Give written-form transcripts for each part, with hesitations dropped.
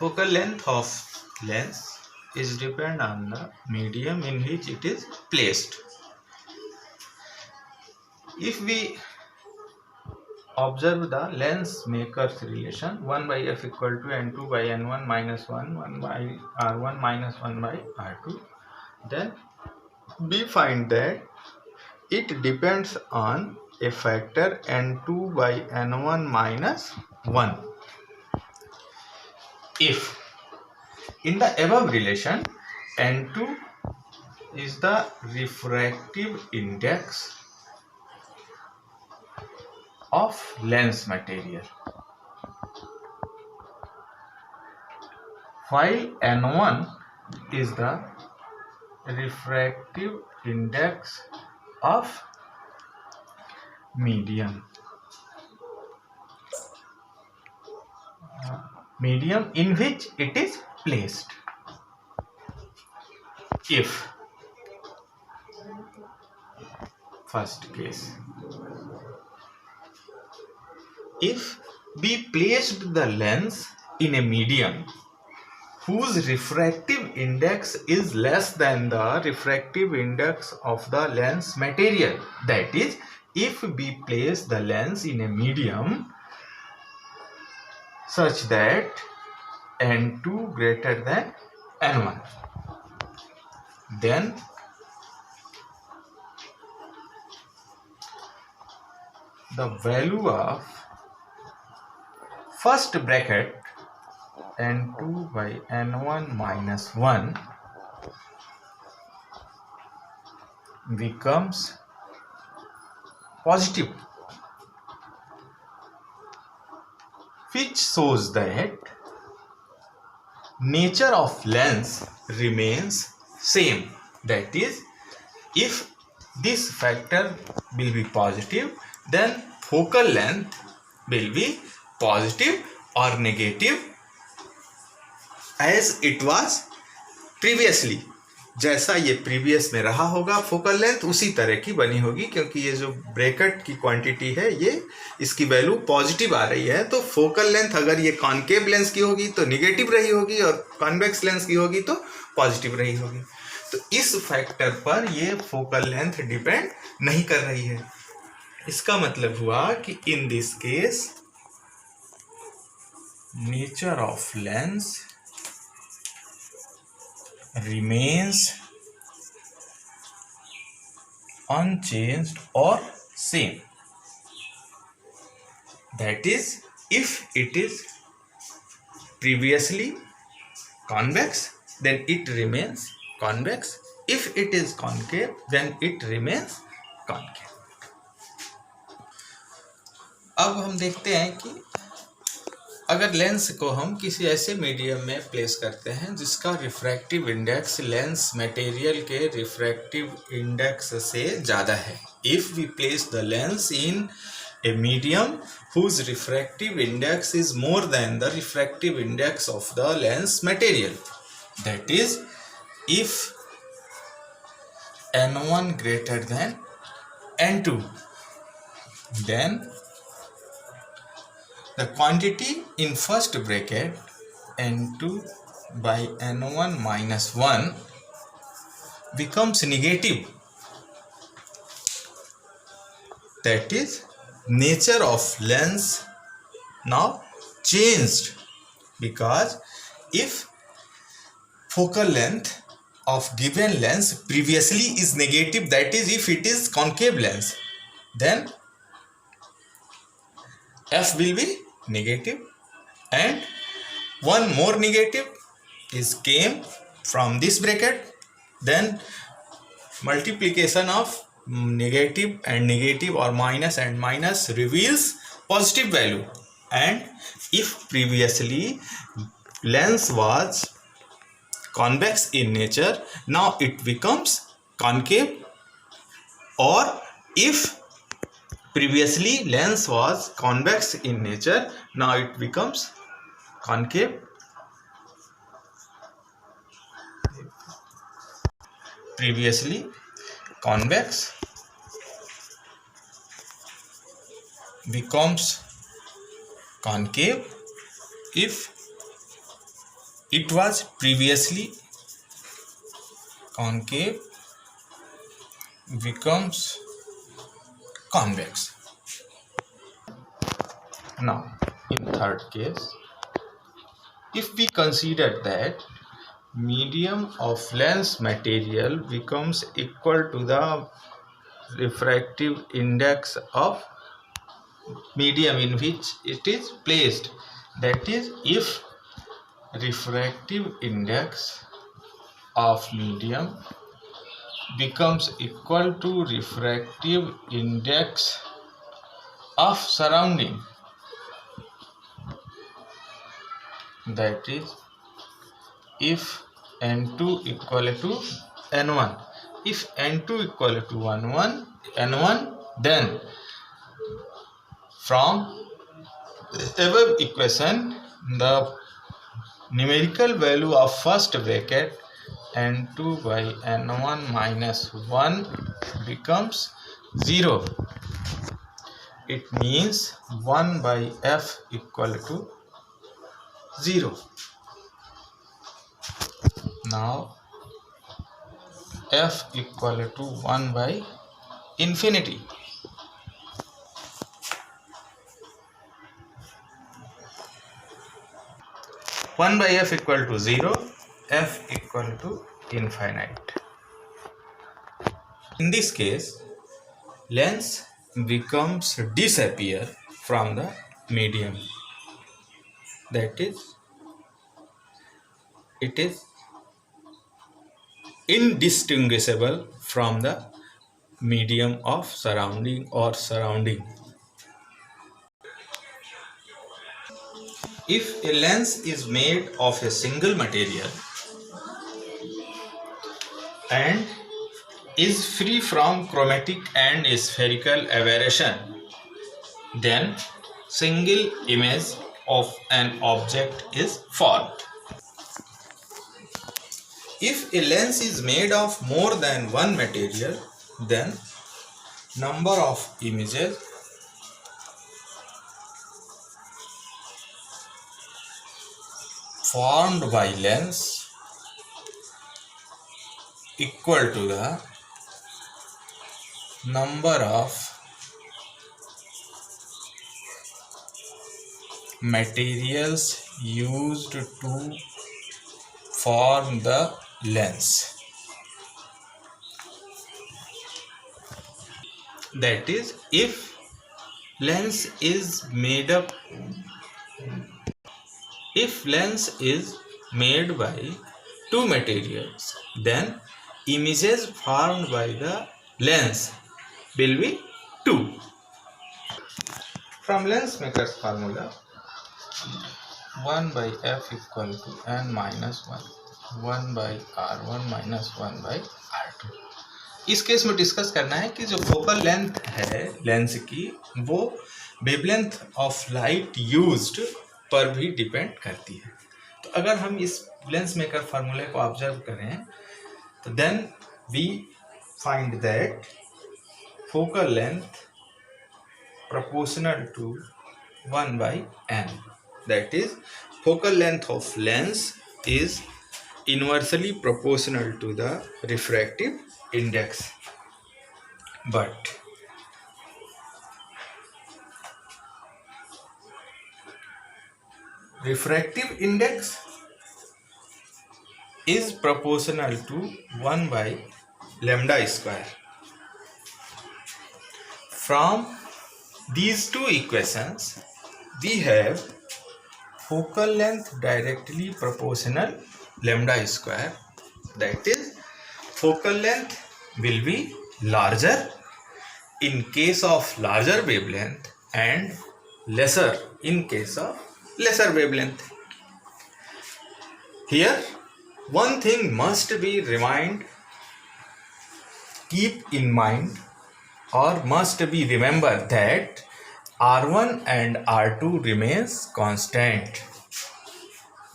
Focal length of lens is depend on the medium in which it is placed. If we observe the lens makers relation 1 by f equal to n2 by n1 minus 1 by r1 minus 1 by r2, then we find that it depends on a factor n2 by n1 minus 1. If in the above relation n2 is the refractive index of lens material, while n1 is the refractive index of medium in which it is placed. If first case, if we placed the lens in a medium whose refractive index is less than the refractive index of the lens material, that is, if we place the lens in a medium such that n2 greater than n1, then the value of first bracket n2 by n1 minus 1 becomes positive, which shows that nature of lens remains same. That is, if this factor will be positive, then focal length will be positive or negative as it was previously. जैसा ये previous में रहा होगा focal length उसी तरह की बनी होगी, क्योंकि ये जो ब्रैकेट की क्वांटिटी है ये इसकी वैल्यू पॉजिटिव आ रही है, तो फोकल लेंथ अगर ये कॉनकेव लेंस की होगी तो निगेटिव रही होगी और कॉन्वेक्स लेंस की होगी तो पॉजिटिव रही होगी. तो इस फैक्टर पर ये फोकल लेंथ डिपेंड नहीं कर रही है. इसका मतलब हुआ कि in this case nature of lens remains unchanged or same. That is, if it is previously convex, then it remains convex. If it is concave, then it remains concave. अब हम देखते हैं कि अगर लेंस को हम किसी ऐसे मीडियम में प्लेस करते हैं जिसका रिफ्रैक्टिव इंडेक्स लेंस मटेरियल के रिफ्रैक्टिव इंडेक्स से ज़्यादा है. If we place the lens in a medium whose refractive index is more than the refractive index of the lens material, that is, if n1 greater than n2, then the quantity in first bracket n2 by n1 minus 1 becomes negative. That is, nature of lens now changed, because if focal length of given lens previously is negative, that is, if it is concave lens, then f will be negative, and one more negative is came from this bracket, then multiplication of negative and negative or minus and minus reveals positive value. And if previously lens was convex in nature, now it becomes concave, or if previously lens was convex in nature, now it becomes concave. Previously convex becomes concave if it was previously concave becomes convex. Now, in third case, if we consider that medium of lens material becomes equal to the refractive index of medium in which it is placed, that is, if refractive index of medium becomes equal to refractive index of surrounding, that is, if n2 equal to n1, if n2 equal to n1, then from above equation the numerical value of first bracket n2 by n1 minus 1 becomes 0. It means 1 by f equal to 0. Now f equal to 1 by infinity. One by f equal to 0, f equal to infinite. In this case, lens becomes disappear from the medium, that is, it is indistinguishable from the medium of surrounding or surrounding. If a lens is made of a single material and is free from chromatic and spherical aberration, then single image of an object is formed. If a lens is made of more than one material, then number of images formed by lens equal to the number of materials used to form the lens. That is, if lens is made by two materials, then images formed by the lens will be 2. From lens maker's formula, 1 by f equal to n minus 1 by r1 minus 1 by r2. इस case में discuss करना है कि जो focal length है lens की, वो wavelength of light used पर भी डिपेंड करती है. तो अगर हम इस लेंस मेकर फार्मूले को ऑब्जर्व करें तो then we find that focal length proportional to 1 by n. That is, focal length of lens is inversely proportional to the refractive index. But refractive index is proportional to 1 by lambda square. From these two equations, we have focal length directly proportional lambda square. That is, focal length will be larger in case of larger wavelength and lesser in case of lesser wavelength. Here, one thing must be keep in mind, or must be remembered, that R1 and R2 remains constant.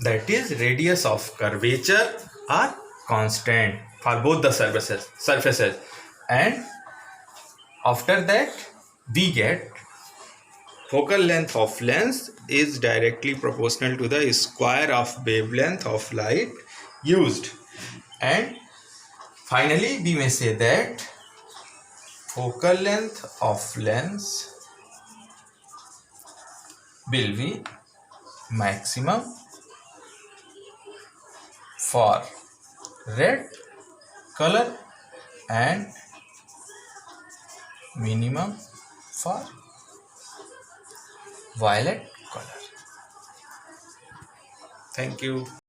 That is, radius of curvature are constant for both the surfaces, and after that we get focal length of lens is directly proportional to the square of wavelength of light used. And finally we may say that focal length of lens will be maximum for red color and minimum for violet color. Thank you.